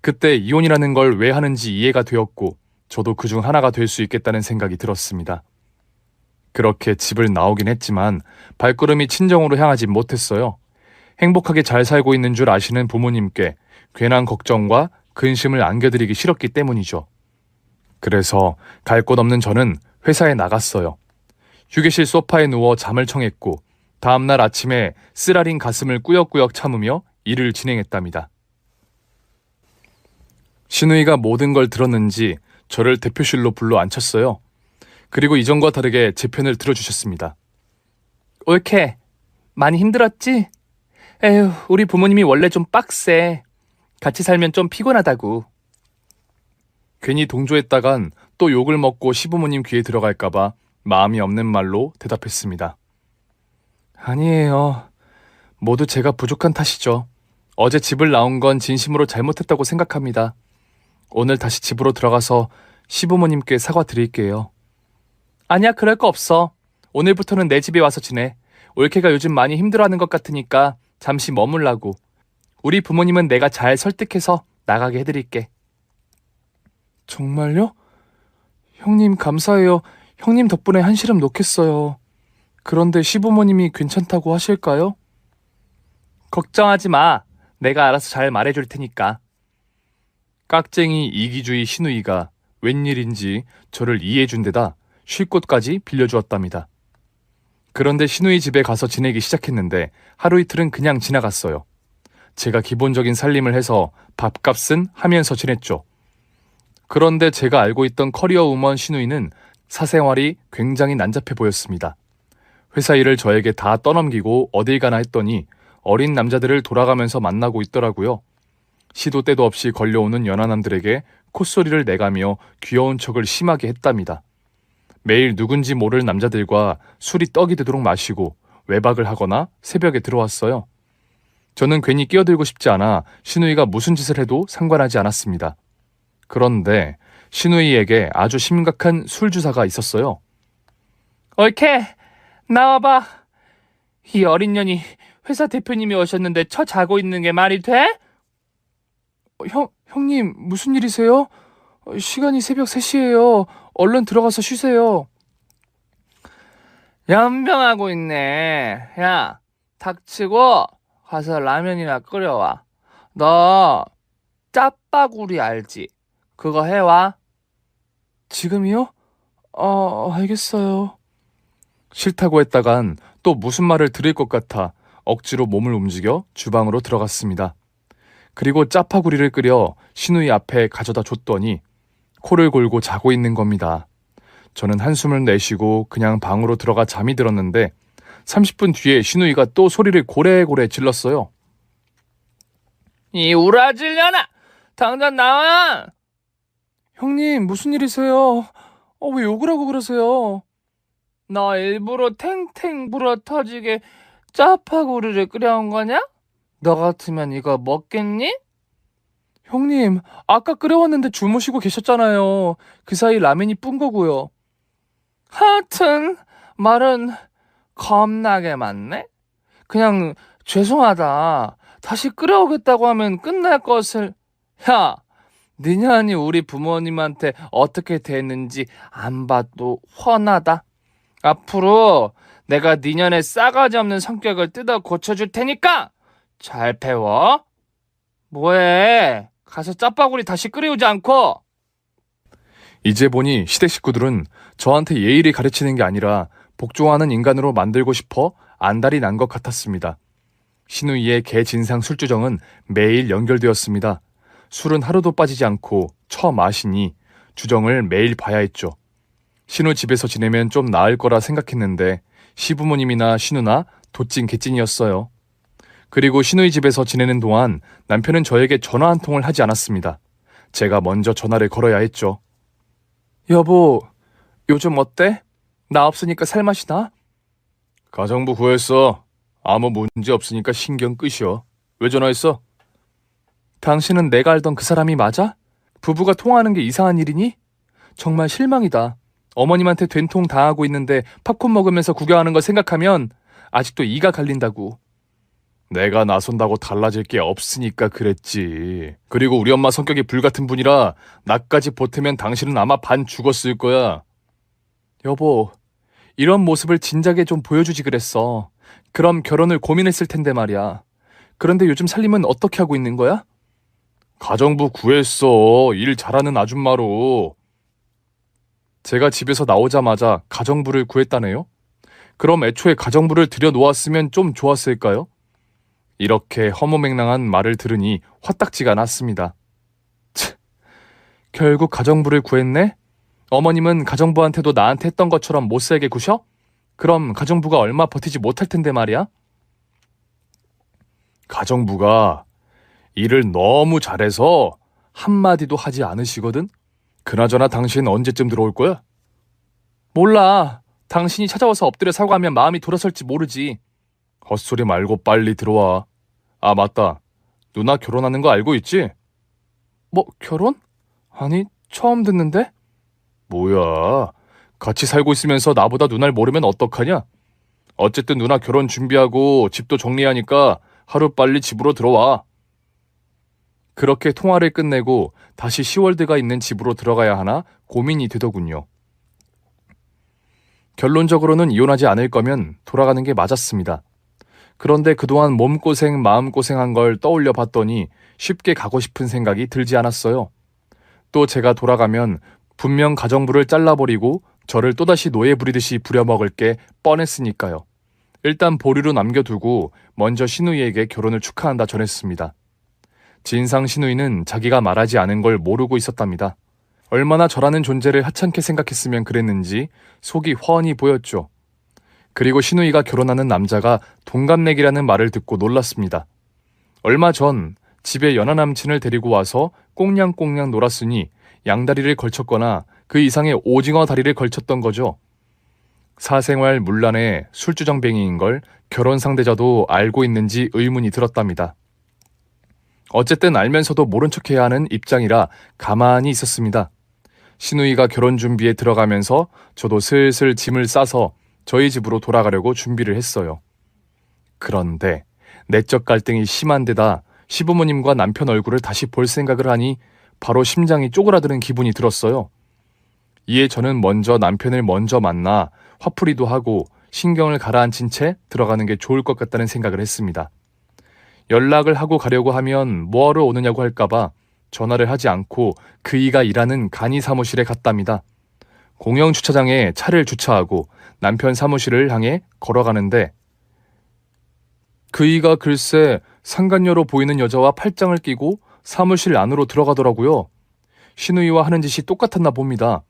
그때 이혼이라는 걸 왜 하는지 이해가 되었고 저도 그중 하나가 될 수 있겠다는 생각이 들었습니다. 그렇게 집을 나오긴 했지만 발걸음이 친정으로 향하지 못했어요. 행복하게 잘 살고 있는 줄 아시는 부모님께 괜한 걱정과 근심을 안겨드리기 싫었기 때문이죠. 그래서 갈 곳 없는 저는 회사에 나갔어요. 휴게실 소파에 누워 잠을 청했고 다음날 아침에 쓰라린 가슴을 꾸역꾸역 참으며 일을 진행했답니다. 신우이가 모든 걸 들었는지 저를 대표실로 불러 앉혔어요. 그리고 이전과 다르게 제 편을 들어주셨습니다. 옳게 많이 힘들었지? 에휴, 우리 부모님이 원래 좀 빡세. 같이 살면 좀 피곤하다고. 괜히 동조했다간 또 욕을 먹고 시부모님 귀에 들어갈까봐 마음이 없는 말로 대답했습니다. 아니에요. 모두 제가 부족한 탓이죠. 어제 집을 나온 건 진심으로 잘못했다고 생각합니다. 오늘 다시 집으로 들어가서 시부모님께 사과드릴게요. 아니야, 그럴 거 없어. 오늘부터는 내 집에 와서 지내. 올케가 요즘 많이 힘들어하는 것 같으니까 잠시 머물라고. 우리 부모님은 내가 잘 설득해서 나가게 해드릴게. 정말요? 형님 감사해요. 형님 덕분에 한시름 놓겠어요. 그런데 시부모님이 괜찮다고 하실까요? 걱정하지 마. 내가 알아서 잘 말해줄 테니까. 깍쟁이 이기주의 신우이가 웬일인지 저를 이해해준 데다 쉴 곳까지 빌려주었답니다. 그런데 신우이 집에 가서 지내기 시작했는데 하루 이틀은 그냥 지나갔어요. 제가 기본적인 살림을 해서 밥값은 하면서 지냈죠. 그런데 제가 알고 있던 커리어 우먼 신우이는 사생활이 굉장히 난잡해 보였습니다. 회사 일을 저에게 다 떠넘기고 어딜 가나 했더니 어린 남자들을 돌아가면서 만나고 있더라고요. 시도 때도 없이 걸려오는 연하남들에게 콧소리를 내가며 귀여운 척을 심하게 했답니다. 매일 누군지 모를 남자들과 술이 떡이 되도록 마시고 외박을 하거나 새벽에 들어왔어요. 저는 괜히 끼어들고 싶지 않아 신우이가 무슨 짓을 해도 상관하지 않았습니다. 그런데 신우이에게 아주 심각한 술 주사가 있었어요. 옳게 나와봐. 이 어린 년이 회사 대표님이 오셨는데 처 자고 있는 게 말이 돼? 형님 무슨 일이세요? 시간이 새벽 3시예요. 얼른 들어가서 쉬세요. 연병하고 있네. 야, 닥치고 가서 라면이나 끓여와. 너 짜파구리 알지? 그거 해와. 지금이요? 알겠어요. 싫다고 했다간 또 무슨 말을 들을 것 같아 억지로 몸을 움직여 주방으로 들어갔습니다. 그리고 짜파구리를 끓여 신우이 앞에 가져다 줬더니 코를 골고 자고 있는 겁니다. 저는 한숨을 내쉬고 그냥 방으로 들어가 잠이 들었는데 30분 뒤에 신우이가 또 소리를 고래고래 질렀어요. 이 우라질려나! 당장 나와! 형님, 무슨 일이세요? 왜 욕을 하고 그러세요? 나 일부러 탱탱 불어 터지게 짜파구리를 끓여온 거냐? 너 같으면 이거 먹겠니? 형님, 아까 끓여왔는데 주무시고 계셨잖아요. 그 사이 라면이 뿜 거고요. 하여튼 말은 겁나게 많네? 그냥 죄송하다. 다시 끓여오겠다고 하면 끝날 것을. 야, 네 년이 우리 부모님한테 어떻게 됐는지 안 봐도 훤하다. 앞으로 내가 네 년의 싸가지 없는 성격을 뜯어 고쳐줄 테니까 잘 배워. 뭐해? 가서 짜파구리 다시 끓여오지 않고. 이제 보니 시댁 식구들은 저한테 예의를 가르치는 게 아니라 복종하는 인간으로 만들고 싶어 안달이 난 것 같았습니다. 신우이의 개진상 술주정은 매일 연결되었습니다. 술은 하루도 빠지지 않고 처마시니 주정을 매일 봐야 했죠. 신우 집에서 지내면 좀 나을 거라 생각했는데 시부모님이나 신우나 도찐 개찐이었어요. 그리고 신우이 집에서 지내는 동안 남편은 저에게 전화 한 통을 하지 않았습니다. 제가 먼저 전화를 걸어야 했죠. 여보, 요즘 어때? 나 없으니까 살맛이 나? 가정부 구했어. 아무 문제 없으니까 신경 끄셔. 왜 전화했어? 당신은 내가 알던 그 사람이 맞아? 부부가 통화하는 게 이상한 일이니? 정말 실망이다. 어머님한테 된통 당하고 있는데 팝콘 먹으면서 구경하는 거 생각하면 아직도 이가 갈린다고. 내가 나선다고 달라질 게 없으니까 그랬지. 그리고 우리 엄마 성격이 불같은 분이라 나까지 보태면 당신은 아마 반 죽었을 거야. 여보, 이런 모습을 진작에 좀 보여주지 그랬어. 그럼 결혼을 고민했을 텐데 말이야. 그런데 요즘 살림은 어떻게 하고 있는 거야? 가정부 구했어. 일 잘하는 아줌마로. 제가 집에서 나오자마자 가정부를 구했다네요? 그럼 애초에 가정부를 들여놓았으면 좀 좋았을까요? 이렇게 허무맹랑한 말을 들으니 화딱지가 났습니다. 결국 가정부를 구했네? 어머님은 가정부한테도 나한테 했던 것처럼 못살게 구셔? 그럼 가정부가 얼마 버티지 못할 텐데 말이야? 가정부가 일을 너무 잘해서 한마디도 하지 않으시거든? 그나저나 당신 언제쯤 들어올 거야? 몰라. 당신이 찾아와서 엎드려 사과하면 마음이 돌아설지 모르지. 헛소리 말고 빨리 들어와. 아, 맞다. 누나 결혼하는 거 알고 있지? 뭐, 결혼? 아니, 처음 듣는데? 뭐야. 같이 살고 있으면서 나보다 누나를 모르면 어떡하냐? 어쨌든 누나 결혼 준비하고 집도 정리하니까 하루빨리 집으로 들어와. 그렇게 통화를 끝내고 다시 시월드가 있는 집으로 들어가야 하나 고민이 되더군요. 결론적으로는 이혼하지 않을 거면 돌아가는 게 맞았습니다. 그런데 그동안 몸고생, 마음고생한 걸 떠올려 봤더니 쉽게 가고 싶은 생각이 들지 않았어요. 또 제가 돌아가면 분명 가정부를 잘라버리고 저를 또다시 노예 부리듯이 부려먹을 게 뻔했으니까요. 일단 보류로 남겨두고 먼저 신우이에게 결혼을 축하한다 전했습니다. 진상 신우이는 자기가 말하지 않은 걸 모르고 있었답니다. 얼마나 저라는 존재를 하찮게 생각했으면 그랬는지 속이 훤히 보였죠. 그리고 신우이가 결혼하는 남자가 동갑내기라는 말을 듣고 놀랐습니다. 얼마 전 집에 연하 남친을 데리고 와서 꽁냥꽁냥 놀았으니 양다리를 걸쳤거나 그 이상의 오징어 다리를 걸쳤던 거죠. 사생활 문란의 술주정뱅이인 걸 결혼 상대자도 알고 있는지 의문이 들었답니다. 어쨌든 알면서도 모른 척해야 하는 입장이라 가만히 있었습니다. 신우이가 결혼 준비에 들어가면서 저도 슬슬 짐을 싸서 저희 집으로 돌아가려고 준비를 했어요. 그런데 내적 갈등이 심한 데다 시부모님과 남편 얼굴을 다시 볼 생각을 하니 바로 심장이 쪼그라드는 기분이 들었어요. 이에 저는 먼저 남편을 먼저 만나 화풀이도 하고 신경을 가라앉힌 채 들어가는 게 좋을 것 같다는 생각을 했습니다. 연락을 하고 가려고 하면 뭐하러 오느냐고 할까봐 전화를 하지 않고 그이가 일하는 간이 사무실에 갔답니다. 공영 주차장에 차를 주차하고 남편 사무실을 향해 걸어가는데 그이가 글쎄 상간녀로 보이는 여자와 팔짱을 끼고 사무실 안으로 들어가더라고요. 신우이와 하는 짓이 똑같았나 봅니다.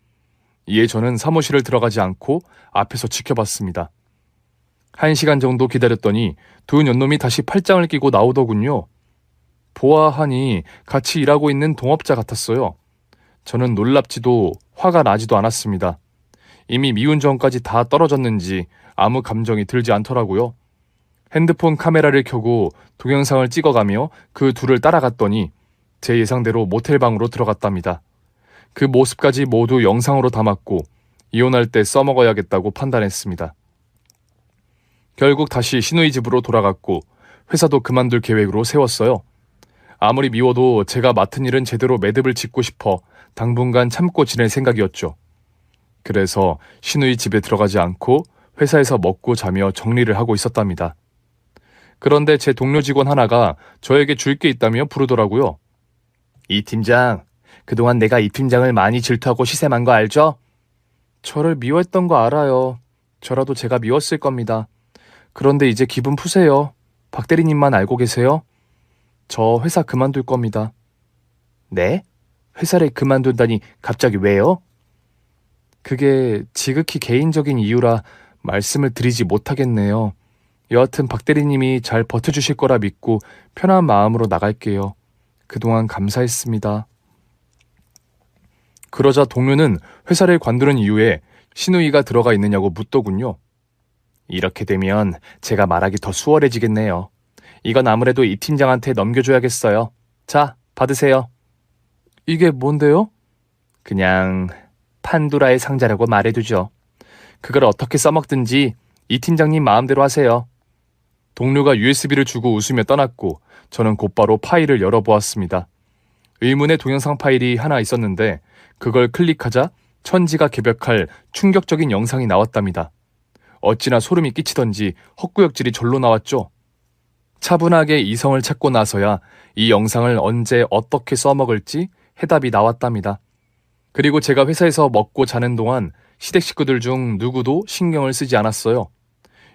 이에 저는 사무실을 들어가지 않고 앞에서 지켜봤습니다. 1시간 정도 기다렸더니 두 년놈이 다시 팔짱을 끼고 나오더군요. 보아하니 같이 일하고 있는 동업자 같았어요. 저는 놀랍지도 화가 나지도 않았습니다. 이미 미운 정까지 다 떨어졌는지 아무 감정이 들지 않더라고요. 핸드폰 카메라를 켜고 동영상을 찍어가며 그 둘을 따라갔더니 제 예상대로 모텔방으로 들어갔답니다. 그 모습까지 모두 영상으로 담았고 이혼할 때 써먹어야겠다고 판단했습니다. 결국 다시 시누이 집으로 돌아갔고 회사도 그만둘 계획으로 세웠어요. 아무리 미워도 제가 맡은 일은 제대로 매듭을 짓고 싶어 당분간 참고 지낼 생각이었죠. 그래서 시누이 집에 들어가지 않고 회사에서 먹고 자며 정리를 하고 있었답니다. 그런데 제 동료 직원 하나가 저에게 줄 게 있다며 부르더라고요. 이 팀장, 그동안 내가 이 팀장을 많이 질투하고 시샘한 거 알죠? 저를 미워했던 거 알아요. 저라도 제가 미웠을 겁니다. 그런데 이제 기분 푸세요. 박 대리님만 알고 계세요? 저 회사 그만둘 겁니다. 네? 회사를 그만둔다니 갑자기 왜요? 그게 지극히 개인적인 이유라 말씀을 드리지 못하겠네요. 여하튼 박 대리님이 잘 버텨주실 거라 믿고 편한 마음으로 나갈게요. 그동안 감사했습니다. 그러자 동료는 회사를 관두는 이유에 시누이가 들어가 있느냐고 묻더군요. 이렇게 되면 제가 말하기 더 수월해지겠네요. 이건 아무래도 이 팀장한테 넘겨줘야겠어요. 자, 받으세요. 이게 뭔데요? 그냥 판도라의 상자라고 말해두죠. 그걸 어떻게 써먹든지 이 팀장님 마음대로 하세요. 동료가 USB를 주고 웃으며 떠났고 저는 곧바로 파일을 열어보았습니다. 의문의 동영상 파일이 하나 있었는데 그걸 클릭하자 천지가 개벽할 충격적인 영상이 나왔답니다. 어찌나 소름이 끼치던지 헛구역질이 절로 나왔죠. 차분하게 이성을 찾고 나서야 이 영상을 언제 어떻게 써먹을지 해답이 나왔답니다. 그리고 제가 회사에서 먹고 자는 동안 시댁 식구들 중 누구도 신경을 쓰지 않았어요.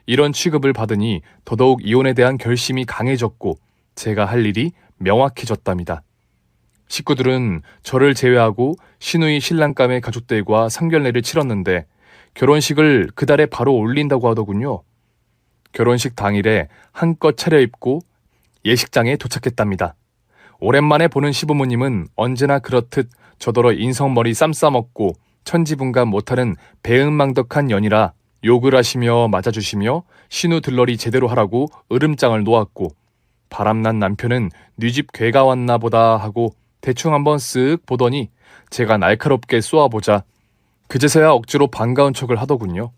이런 취급을 받으니 더더욱 이혼에 대한 결심이 강해졌고 제가 할 일이 명확해졌답니다. 식구들은 저를 제외하고 시누이 신랑감의 가족들과 상견례를 치렀는데 결혼식을 그달에 바로 올린다고 하더군요. 결혼식 당일에 한껏 차려입고 예식장에 도착했답니다. 오랜만에 보는 시부모님은 언제나 그렇듯 저더러 인성머리 쌈싸먹고 천지분간 못하는 배은망덕한 연이라 욕을 하시며 맞아주시며 신우 들러리 제대로 하라고 으름장을 놓았고 바람난 남편은 네 집 괴가 왔나 보다 하고 대충 한번 쓱 보더니 제가 날카롭게 쏘아보자 그제서야 억지로 반가운 척을 하더군요.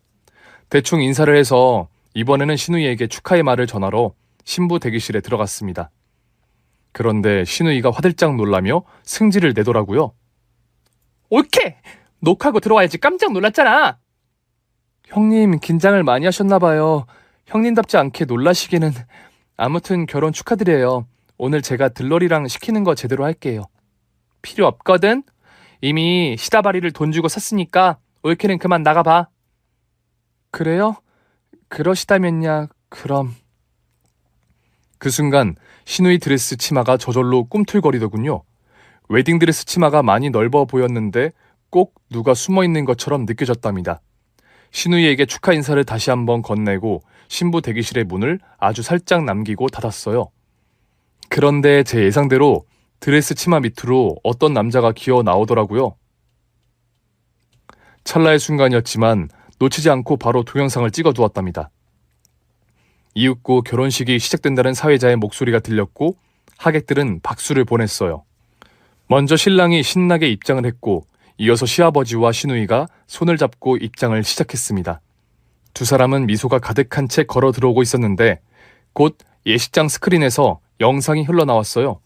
대충 인사를 해서 이번에는 시누이에게 축하의 말을 전하러 신부 대기실에 들어갔습니다. 그런데 시누이가 화들짝 놀라며 승질을 내더라고요. 옳게! 녹하고 들어와야지 깜짝 놀랐잖아! 형님 긴장을 많이 하셨나봐요. 형님답지 않게 놀라시기는. 아무튼 결혼 축하드려요. 오늘 제가 들러리랑 시키는 거 제대로 할게요. 필요 없거든? 이미 시다바리를 돈 주고 샀으니까 올케는 그만 나가봐. 그래요? 그러시다면야 그럼. 그 순간 시누이 드레스 치마가 저절로 꿈틀거리더군요. 웨딩드레스 치마가 많이 넓어 보였는데 꼭 누가 숨어있는 것처럼 느껴졌답니다. 시누이에게 축하 인사를 다시 한번 건네고 신부 대기실의 문을 아주 살짝 남기고 닫았어요. 그런데 제 예상대로 드레스 치마 밑으로 어떤 남자가 기어 나오더라고요. 찰나의 순간이었지만 놓치지 않고 바로 동영상을 찍어두었답니다. 이윽고 결혼식이 시작된다는 사회자의 목소리가 들렸고 하객들은 박수를 보냈어요. 먼저 신랑이 신나게 입장을 했고 이어서 시아버지와 시누이가 손을 잡고 입장을 시작했습니다. 두 사람은 미소가 가득한 채 걸어 들어오고 있었는데 곧 예식장 스크린에서 영상이 흘러나왔어요.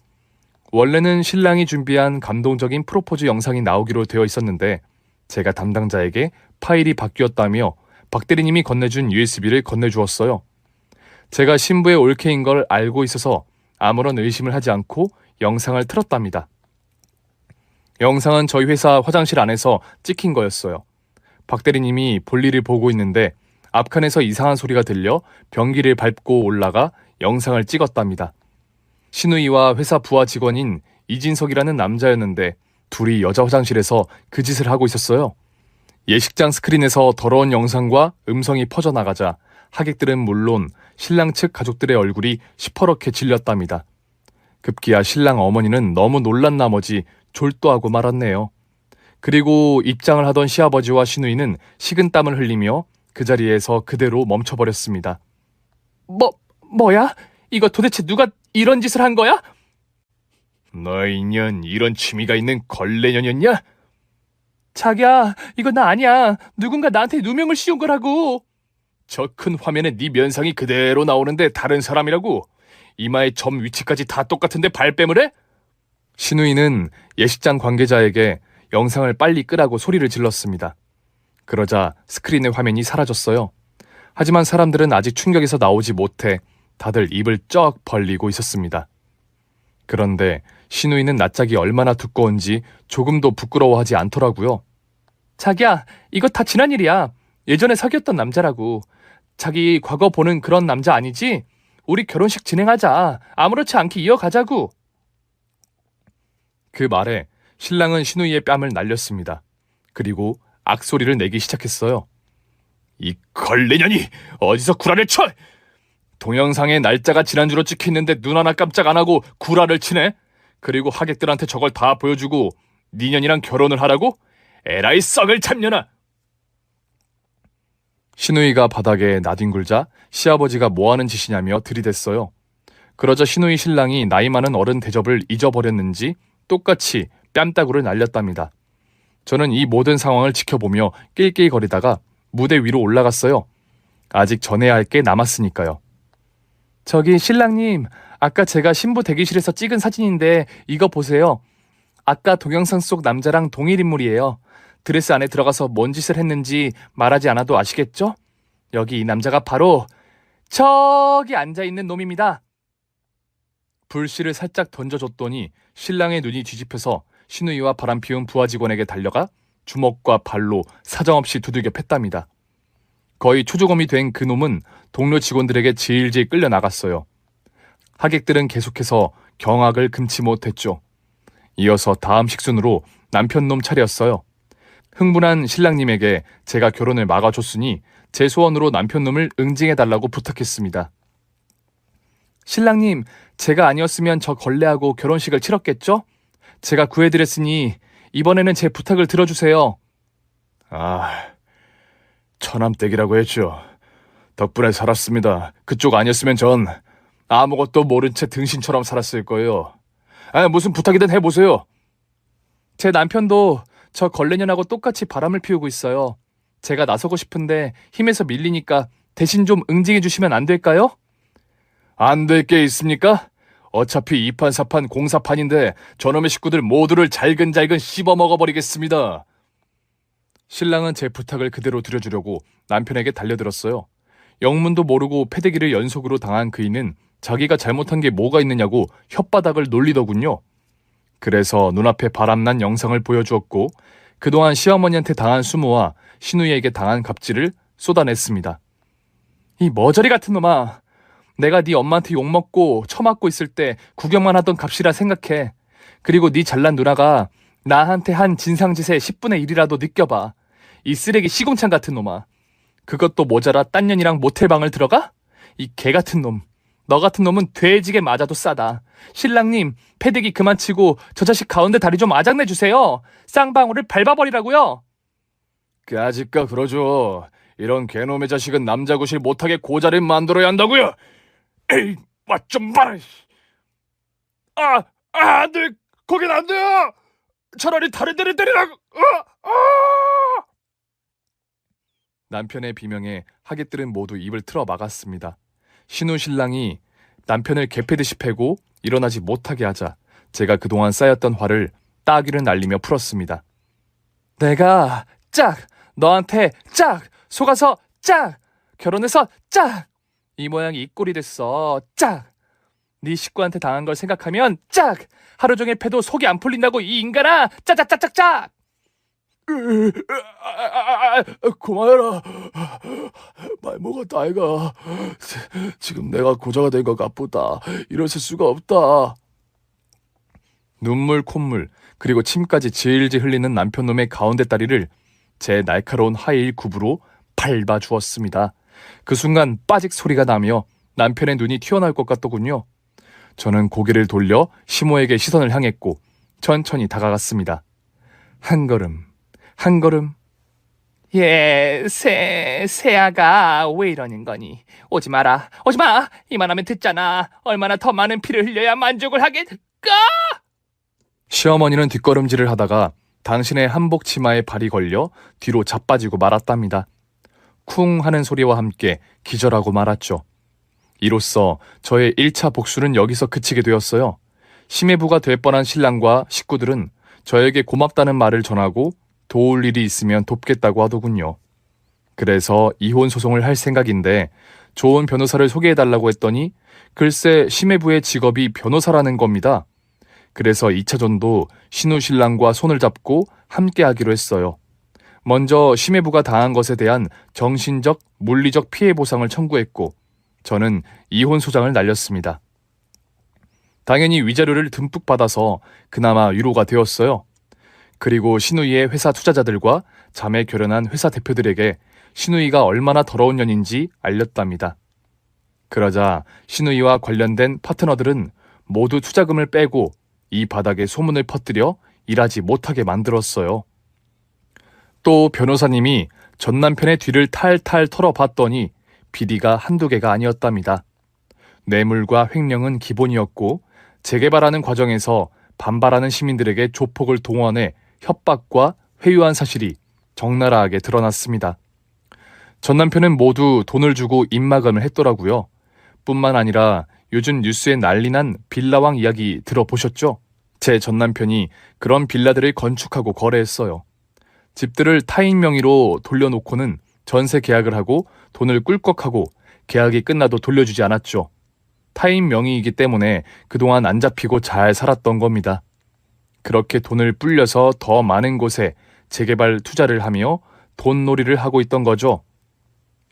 원래는 신랑이 준비한 감동적인 프로포즈 영상이 나오기로 되어 있었는데 제가 담당자에게 파일이 바뀌었다며 박 대리님이 건네준 USB를 건네주었어요. 제가 신부의 올케인 걸 알고 있어서 아무런 의심을 하지 않고 영상을 틀었답니다. 영상은 저희 회사 화장실 안에서 찍힌 거였어요. 박 대리님이 볼일을 보고 있는데 앞칸에서 이상한 소리가 들려 변기를 밟고 올라가 영상을 찍었답니다. 시누이와 회사 부하 직원인 이진석이라는 남자였는데 둘이 여자 화장실에서 그 짓을 하고 있었어요. 예식장 스크린에서 더러운 영상과 음성이 퍼져나가자 하객들은 물론 신랑 측 가족들의 얼굴이 시퍼렇게 질렸답니다. 급기야 신랑 어머니는 너무 놀란 나머지 졸도하고 말았네요. 그리고 입장을 하던 시아버지와 시누이는 식은땀을 흘리며 그 자리에서 그대로 멈춰버렸습니다. 뭐야? 이거 도대체 누가 이런 짓을 한 거야? 너 인연 이런 취미가 있는 걸레년이었냐? 자기야, 이거 나 아니야. 누군가 나한테 누명을 씌운 거라고. 저 큰 화면에 네 면상이 그대로 나오는데 다른 사람이라고? 이마의 점 위치까지 다 똑같은데 발뺌을 해? 시누이는 예식장 관계자에게 영상을 빨리 끄라고 소리를 질렀습니다. 그러자 스크린의 화면이 사라졌어요. 하지만 사람들은 아직 충격에서 나오지 못해 다들 입을 쩍 벌리고 있었습니다. 그런데 시누이는 낯짝이 얼마나 두꺼운지 조금도 부끄러워하지 않더라고요. 자기야, 이거 다 지난 일이야. 예전에 사귀었던 남자라고. 자기 과거 보는 그런 남자 아니지? 우리 결혼식 진행하자. 아무렇지 않게 이어가자고. 그 말에 신랑은 시누이의 뺨을 날렸습니다. 그리고 악소리를 내기 시작했어요. 이 걸레년이 어디서 구라를 쳐! 동영상에 날짜가 지난주로 찍혀있는데 눈 하나 깜짝 안 하고 구라를 치네? 그리고 하객들한테 저걸 다 보여주고 네 년이랑 결혼을 하라고? 에라이 썩을 참년아! 시누이가 바닥에 나뒹굴자 시아버지가 뭐하는 짓이냐며 들이댔어요. 그러자 시누이 신랑이 나이 많은 어른 대접을 잊어버렸는지 똑같이 뺨따구를 날렸답니다. 저는 이 모든 상황을 지켜보며 낄낄거리다가 무대 위로 올라갔어요. 아직 전해야 할 게 남았으니까요. 저기 신랑님, 아까 제가 신부 대기실에서 찍은 사진인데 이거 보세요. 아까 동영상 속 남자랑 동일 인물이에요. 드레스 안에 들어가서 뭔 짓을 했는지 말하지 않아도 아시겠죠? 여기 이 남자가 바로 저기 앉아있는 놈입니다. 불씨를 살짝 던져줬더니 신랑의 눈이 뒤집혀서 시누이와 바람피운 부하 직원에게 달려가 주먹과 발로 사정없이 두들겨 팼답니다. 거의 초조검이 된 그 놈은 동료 직원들에게 질질 끌려 나갔어요. 하객들은 계속해서 경악을 금치 못했죠. 이어서 다음 식순으로 남편 놈 차례였어요. 흥분한 신랑님에게 제가 결혼을 막아줬으니 제 소원으로 남편 놈을 응징해달라고 부탁했습니다. 신랑님, 제가 아니었으면 저 걸레하고 결혼식을 치렀겠죠? 제가 구해드렸으니 이번에는 제 부탁을 들어주세요. 처남댁이라고 했죠. 덕분에 살았습니다. 그쪽 아니었으면 전 아무것도 모른 채 등신처럼 살았을 거예요. 무슨 부탁이든 해보세요. 제 남편도 저 걸레년하고 똑같이 바람을 피우고 있어요. 제가 나서고 싶은데 힘에서 밀리니까 대신 좀 응징해 주시면 안 될까요? 안 될 게 있습니까? 어차피 2판 4판 공사판인데 저놈의 식구들 모두를 잘근잘근 씹어먹어버리겠습니다. 신랑은 제 부탁을 그대로 들여주려고 남편에게 달려들었어요. 영문도 모르고 패대기를 연속으로 당한 그이는 자기가 잘못한 게 뭐가 있느냐고 혓바닥을 놀리더군요. 그래서 눈앞에 바람난 영상을 보여주었고 그동안 시어머니한테 당한 수모와 시누이에게 당한 갑질을 쏟아냈습니다. 이 머저리 같은 놈아, 내가 네 엄마한테 욕먹고 처맞고 있을 때 구경만 하던 값이라 생각해. 그리고 네 잘난 누나가 나한테 한 진상짓의 10분의 1이라도 느껴봐. 이 쓰레기 시궁창 같은 놈아. 그것도 모자라 딴 년이랑 모텔방을 들어가? 이 개같은 놈. 너 같은 놈은 돼지게 맞아도 싸다. 신랑님, 패대기 그만 치고 저 자식 가운데 다리 좀 아작내주세요. 쌍방울을 밟아버리라고요. 까짓까 그러죠. 이런 개놈의 자식은 남자 구실 못하게 고자를 만들어야 한다고요. 에이, 맛 좀 봐라. 안 돼. 거긴 안 돼요. 차라리 다른 데를 때리라고. 남편의 비명에 하객들은 모두 입을 틀어 막았습니다. 신우 신랑이 남편을 개패듯이 패고 일어나지 못하게 하자 제가 그동안 쌓였던 화를 따귀를 날리며 풀었습니다. 내가 너한테 속아서 결혼해서 이 모양이 이 꼴이 됐어. 네 식구한테 당한 걸 생각하면 하루 종일 패도 속이 안 풀린다고 이 인간아. 고마워라. 말 먹었다 아이가. 지금 내가 고자가 된 것 같보다 이러실 수가 없다. 눈물 콧물 그리고 침까지 질질 흘리는 남편놈의 가운데 다리를 제 날카로운 하이힐 굽으로 밟아 주었습니다. 그 순간 빠직 소리가 나며 남편의 눈이 튀어나올 것 같더군요. 저는 고개를 돌려 시모에게 시선을 향했고 천천히 다가갔습니다. 한 걸음, 한 걸음. 새아가 왜 이러는 거니? 오지 마라, 오지 마! 이만하면 듣잖아. 얼마나 더 많은 피를 흘려야 만족을 하겠까? 시어머니는 뒷걸음질을 하다가 당신의 한복 치마에 발이 걸려 뒤로 자빠지고 말았답니다. 쿵 하는 소리와 함께 기절하고 말았죠. 이로써 저의 1차 복수는 여기서 그치게 되었어요. 심해부가 될 뻔한 신랑과 식구들은 저에게 고맙다는 말을 전하고 도울 일이 있으면 돕겠다고 하더군요. 그래서 이혼 소송을 할 생각인데 좋은 변호사를 소개해달라고 했더니 글쎄 심해부의 직업이 변호사라는 겁니다. 그래서 2차전도 신우 신랑과 손을 잡고 함께 하기로 했어요. 먼저 심해부가 당한 것에 대한 정신적, 물리적 피해 보상을 청구했고 저는 이혼 소장을 날렸습니다. 당연히 위자료를 듬뿍 받아서 그나마 위로가 되었어요. 그리고 신우이의 회사 투자자들과 자매 결연한 회사 대표들에게 신우이가 얼마나 더러운 년인지 알렸답니다. 그러자 신우이와 관련된 파트너들은 모두 투자금을 빼고 이 바닥에 소문을 퍼뜨려 일하지 못하게 만들었어요. 또 변호사님이 전 남편의 뒤를 탈탈 털어봤더니 비리가 한두 개가 아니었답니다. 뇌물과 횡령은 기본이었고 재개발하는 과정에서 반발하는 시민들에게 조폭을 동원해 협박과 회유한 사실이 적나라하게 드러났습니다. 전 남편은 모두 돈을 주고 입막음을 했더라고요. 뿐만 아니라 요즘 뉴스에 난리난 빌라왕 이야기 들어보셨죠? 제 전 남편이 그런 빌라들을 건축하고 거래했어요. 집들을 타인 명의로 돌려놓고는 전세 계약을 하고 돈을 꿀꺽하고 계약이 끝나도 돌려주지 않았죠. 타인 명의이기 때문에 그동안 안 잡히고 잘 살았던 겁니다. 그렇게 돈을 불려서 더 많은 곳에 재개발 투자를 하며 돈놀이를 하고 있던 거죠.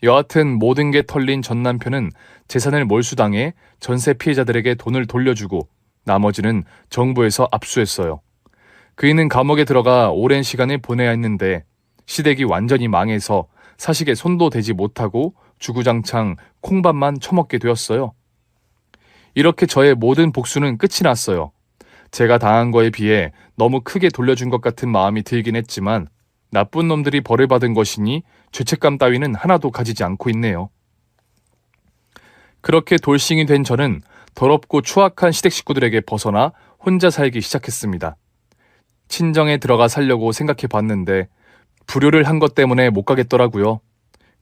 여하튼 모든 게 털린 전 남편은 재산을 몰수당해 전세 피해자들에게 돈을 돌려주고 나머지는 정부에서 압수했어요. 그이는 감옥에 들어가 오랜 시간을 보내야 했는데 시댁이 완전히 망해서 사식에 손도 대지 못하고 주구장창 콩밥만 처먹게 되었어요. 이렇게 저의 모든 복수는 끝이 났어요. 제가 당한 거에 비해 너무 크게 돌려준 것 같은 마음이 들긴 했지만 나쁜 놈들이 벌을 받은 것이니 죄책감 따위는 하나도 가지지 않고 있네요. 그렇게 돌싱이 된 저는 더럽고 추악한 시댁 식구들에게 벗어나 혼자 살기 시작했습니다. 친정에 들어가 살려고 생각해 봤는데 불효를 한 것 때문에 못 가겠더라고요.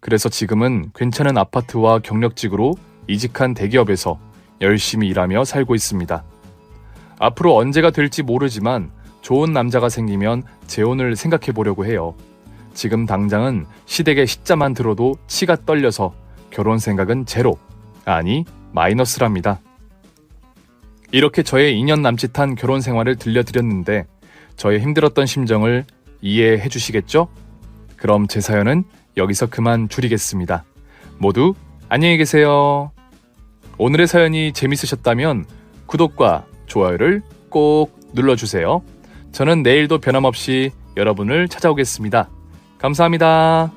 그래서 지금은 괜찮은 아파트와 경력직으로 이직한 대기업에서 열심히 일하며 살고 있습니다. 앞으로 언제가 될지 모르지만 좋은 남자가 생기면 재혼을 생각해 보려고 해요. 지금 당장은 시댁의 시자만 들어도 치가 떨려서 결혼 생각은 제로, 아니 마이너스랍니다. 이렇게 저의 2년 남짓한 결혼 생활을 들려드렸는데 저의 힘들었던 심정을 이해해 주시겠죠? 그럼 제 사연은 여기서 그만 줄이겠습니다. 모두 안녕히 계세요. 오늘의 사연이 재밌으셨다면 구독과 좋아요를 꼭 눌러주세요. 저는 내일도 변함없이 여러분을 찾아오겠습니다. 감사합니다.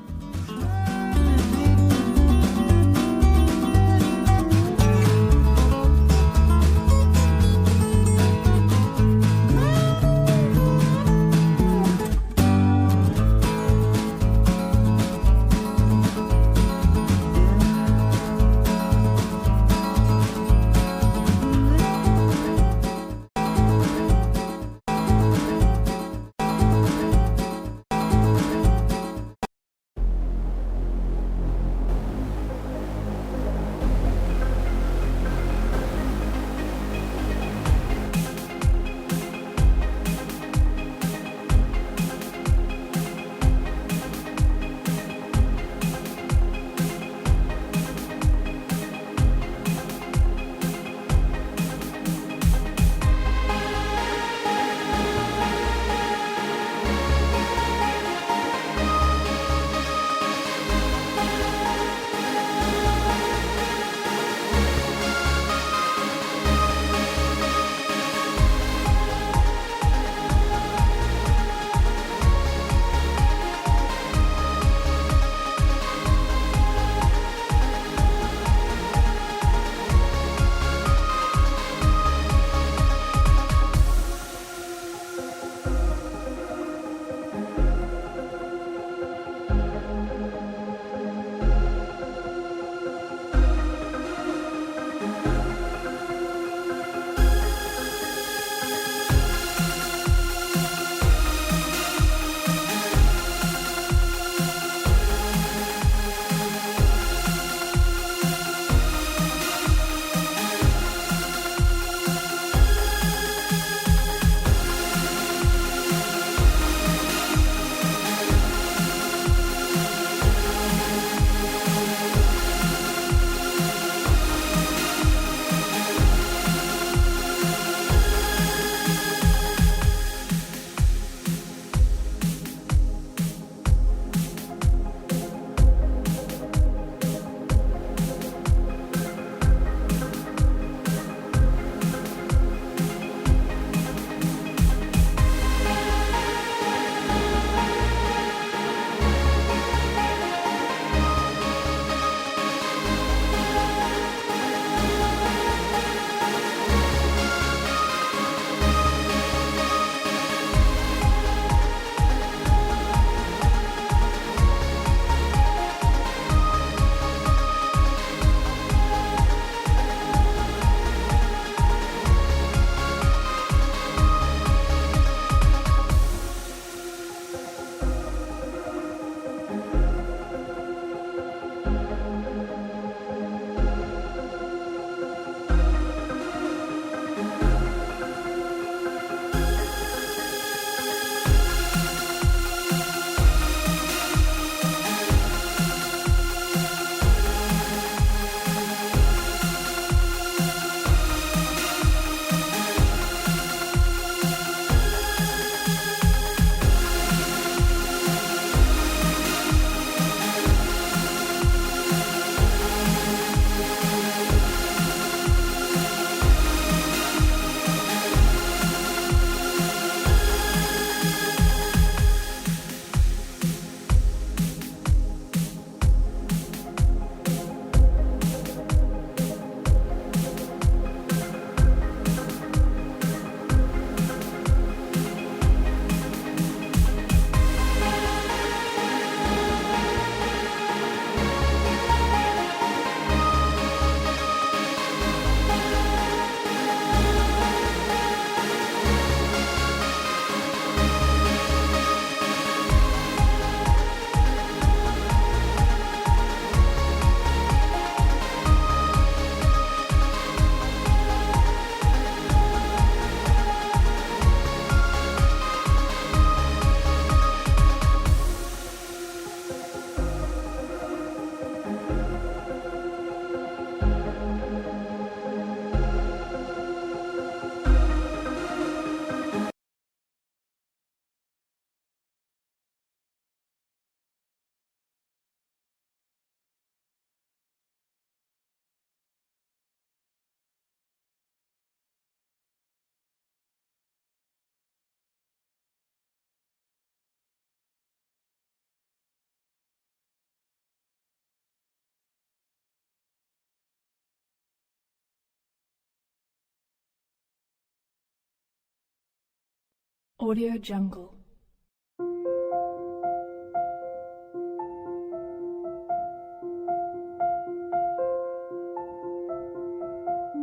Audio Jungle.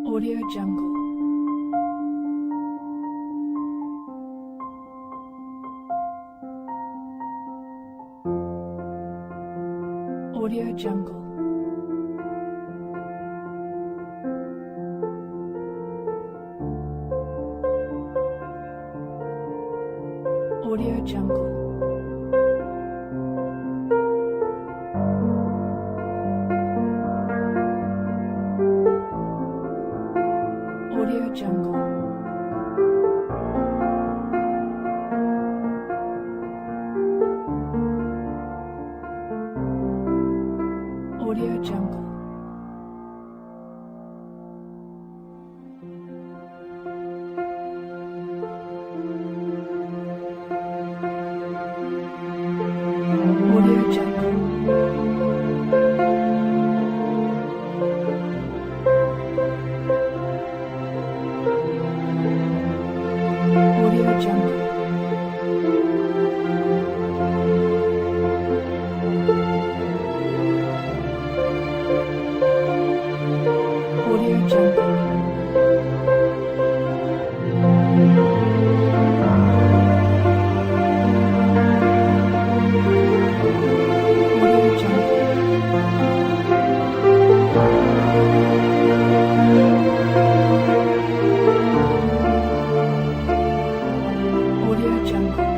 Audio Jungle. Audio Jungle. Audio Jungle. Audio Jungle. Audio Jungle. Audio Jungle. Audio Jungle. Audio Jungle. Audio Jungle. Audio Jungle.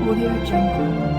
Audio Jungle.